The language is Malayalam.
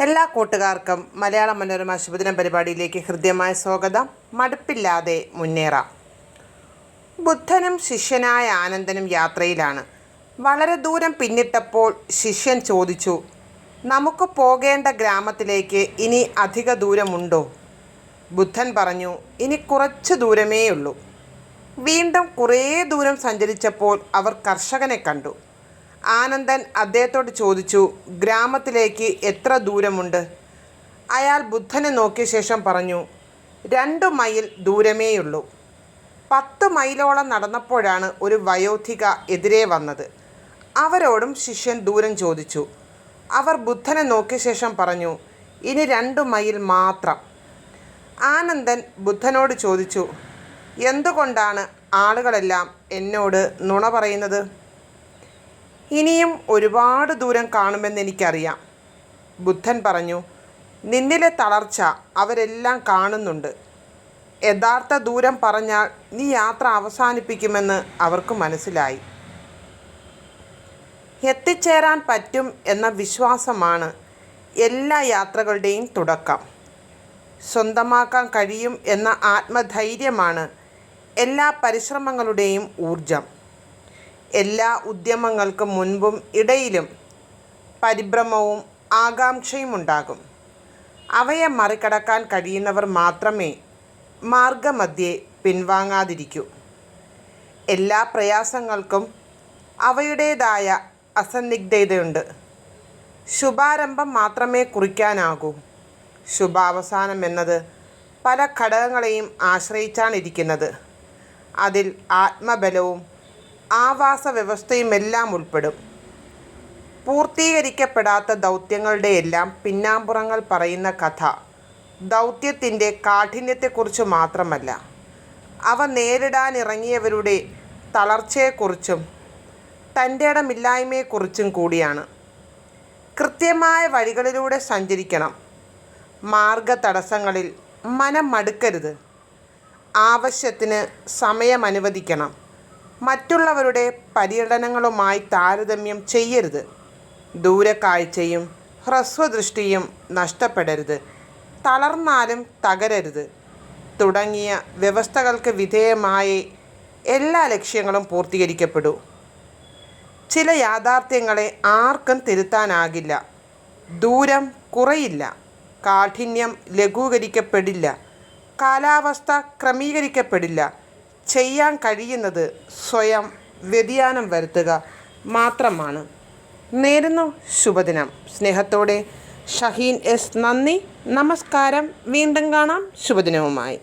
എല്ലാ കൂട്ടുകാർക്കും മലയാള മനോരമ ശുഭദിനം പരിപാടിയിലേക്ക് ഹൃദ്യമായ സ്വാഗതം. മടുപ്പില്ലാതെ മുന്നേറാം. ബുദ്ധനും ശിഷ്യനായ ആനന്ദനും യാത്രയിലാണ്. വളരെ ദൂരം പിന്നിട്ടപ്പോൾ ശിഷ്യൻ ചോദിച്ചു, നമുക്ക് പോകേണ്ട ഗ്രാമത്തിലേക്ക് ഇനി അധിക ദൂരമുണ്ടോ? ബുദ്ധൻ പറഞ്ഞു, ഇനി കുറച്ച് ദൂരമേയുള്ളൂ. വീണ്ടും കുറേ ദൂരം സഞ്ചരിച്ചപ്പോൾ അവർ കർഷകനെ കണ്ടു. ആനന്ദൻ അദ്ദേഹത്തോട് ചോദിച്ചു, ഗ്രാമത്തിലേക്ക് എത്ര ദൂരമുണ്ട്? അയാൾ ബുദ്ധനെ നോക്കിയ ശേഷം പറഞ്ഞു, 2 മൈൽ ദൂരമേയുള്ളൂ. 10 മൈലോളം നടന്നപ്പോഴാണ് ഒരു വയോധിക എതിരെ വന്നത്. അവരോടും ശിഷ്യൻ ദൂരം ചോദിച്ചു. അവർ ബുദ്ധനെ നോക്കിയ ശേഷം പറഞ്ഞു, ഇനി 2 മൈൽ മാത്രം. ആനന്ദൻ ബുദ്ധനോട് ചോദിച്ചു, എന്തുകൊണ്ടാണ് ആളുകളെല്ലാം എന്നോട് നുണ പറയുന്നത്? ഇനിയും ഒരുപാട് ദൂരം കാണുമെന്ന് എനിക്കറിയാം. ബുദ്ധൻ പറഞ്ഞു, നിന്നിലെ തളർച്ച അവരെല്ലാം കാണുന്നുണ്ട്. യഥാർത്ഥ ദൂരം പറഞ്ഞാൽ നീ യാത്ര അവസാനിപ്പിക്കുമെന്ന് അവർക്ക് മനസ്സിലായി. എത്തിച്ചേരാൻ പറ്റും എന്ന വിശ്വാസമാണ് എല്ലാ യാത്രകളുടെയും തുടക്കം. സ്വന്തമാക്കാൻ കഴിയും എന്ന ആത്മധൈര്യമാണ് എല്ലാ പരിശ്രമങ്ങളുടെയും ഊർജം. എല്ലാ ഉദ്യമങ്ങൾക്കും മുൻപും ഇടയിലും പരിഭ്രമവും ആകാംക്ഷയും ഉണ്ടാകും. അവയെ മറികടക്കാൻ കഴിയുന്നവർ മാത്രമേ മാർഗമധ്യേ പിൻവാങ്ങാതിരിക്കൂ. എല്ലാ പ്രയാസങ്ങൾക്കും അവയുടേതായ അസന്നിഗ്ധതയുണ്ട്. ശുഭാരംഭം മാത്രമേ കുറിക്കാനാകൂ. ശുഭാവസാനം എന്നത് പല ഘടകങ്ങളെയും ആശ്രയിച്ചാണിരിക്കുന്നത്. അതിൽ ആത്മബലവും ആവാസ വ്യവസ്ഥയുമെല്ലാം ഉൾപ്പെടും. പൂർത്തീകരിക്കപ്പെടാത്ത ദൗത്യങ്ങളുടെയെല്ലാം പിന്നാമ്പുറങ്ങൾ പറയുന്ന കഥ ദൗത്യത്തിൻ്റെ കാഠിന്യത്തെക്കുറിച്ച് മാത്രമല്ല, അവ നേരിടാനിറങ്ങിയവരുടെ തളർച്ചയെക്കുറിച്ചും തൻ്റെ ഇടമില്ലായ്മയെക്കുറിച്ചും കൂടിയാണ്. കൃത്യമായ വഴികളിലൂടെ സഞ്ചരിക്കണം. മാർഗതടസ്സങ്ങളിൽ മനം മടുക്കരുത്. ആവശ്യത്തിന് സമയം അനുവദിക്കണം. മറ്റുള്ളവരുടെ പര്യടനങ്ങളുമായി താരതമ്യം ചെയ്യരുത്. ദൂരക്കാഴ്ചയും ഹ്രസ്വദൃഷ്ടിയും നഷ്ടപ്പെടരുത്. തളർന്നാലും തകരരുത്. തുടങ്ങിയ വ്യവസ്ഥകൾക്ക് വിധേയമായി എല്ലാ ലക്ഷ്യങ്ങളും പൂർത്തീകരിക്കപ്പെടൂ. ചില യാഥാർത്ഥ്യങ്ങളെ ആർക്കും തിരുത്താനാകില്ല. ദൂരം കുറയില്ല. കാഠിന്യം ലഘൂകരിക്കപ്പെടില്ല. കാലാവസ്ഥ ക്രമീകരിക്കപ്പെടില്ല. ചെയ്യാൻ കഴിയുന്നത് സ്വയം വ്യതിയാനം വരുത്തുക മാത്രമാണ്. നേരുന്നു ശുഭദിനം. സ്നേഹത്തോടെ ഷഹീൻ എസ്. നന്ദി, നമസ്കാരം. വീണ്ടും കാണാം ശുഭദിനവുമായി.